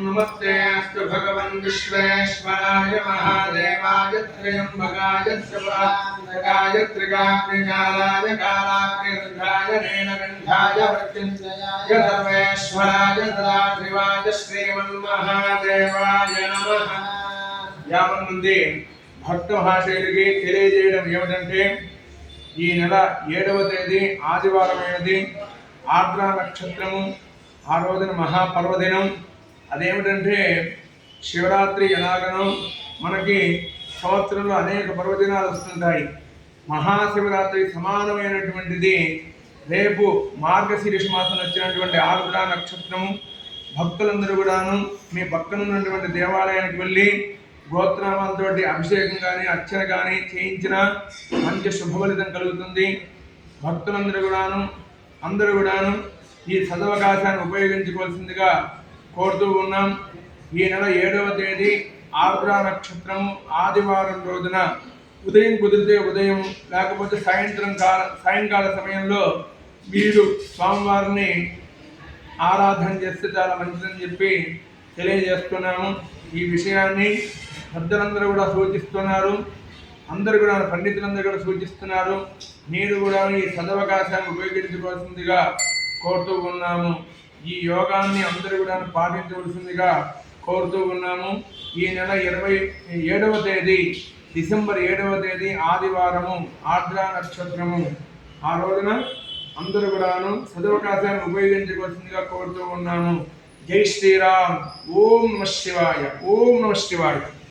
नमस्तेऽस्तु भगवन् विश्वेश्वराय महादेवाय त्र्यम्बकाय शिवाय त्रिकाग्निकालाय कालाग्निरुद्राय नीलकण्ठाय मृत्युञ्जयाय सर्वेश्वराय सदाशिवाय श्रीमन्महादेवाय नमः। 50 మంది భక్త మహాశయులకి తెలియజేయడం ఏమిటంటే ఈ నెల 7వ తేదీ ఆదివారమైనది, ఆర్ద్ర నక్షత్రము, ఆ రోజున మహాపర్వదినం. అదేమిటంటే శివరాత్రి ఎలాగనో మనకి సంవత్సరంలో అనేక పర్వదినాలు వస్తుంటాయి. మహాశివరాత్రి సమానమైనటువంటిది రేపు మార్గశీర్ష మాసం వచ్చినటువంటి ఆర్ద్ర నక్షత్రము. భక్తులందరూ కూడాను మీ పక్కనున్నటువంటి దేవాలయానికి వెళ్ళి గోత్రనామాలతో అభిషేకం కానీ అర్చన కానీ చేయించిన మంచి శుభఫలితం కలుగుతుంది. భక్తులందరూ కూడాను ఈ సదవకాశాన్ని ఉపయోగించుకోవాల్సిందిగా కోరుతూ ఉన్నాం. ఈ నెల 7వ తేదీ ఆర్ద్ర నక్షత్రం ఆదివారం రోజున ఉదయం కుదిరితే ఉదయం, లేకపోతే సాయంకాల సమయంలో మీరు స్వామివారిని ఆరాధన చేస్తే చాలా మంచిదని చెప్పి తెలియజేస్తున్నాము. ఈ విషయాన్ని పెద్దలందరూ కూడా సూచిస్తున్నారు, అందరూ కూడా పండితులందరూ కూడా సూచిస్తున్నారు. మీరు కూడా ఈ సదవకాశాన్ని ఉపయోగించుకోవాల్సిందిగా కోరుతూ ఉన్నాము. ఈ యోగాన్ని అందరూ కూడా పాటించవలసిందిగా కోరుతూ ఉన్నాము. ఈ నెల 27వ తేదీ డిసెంబర్ 7వ తేదీ ఆదివారము ఆర్ద్ర నక్షత్రము. ఆ రోజున అందరూ కూడాను సదవకాశాన్ని ఉపయోగించుకోవాల్సిందిగా కోరుతూ ఉన్నాము. జై శ్రీరామ్. ఓం నమః శివాయ. ఓం నమః శివాయ.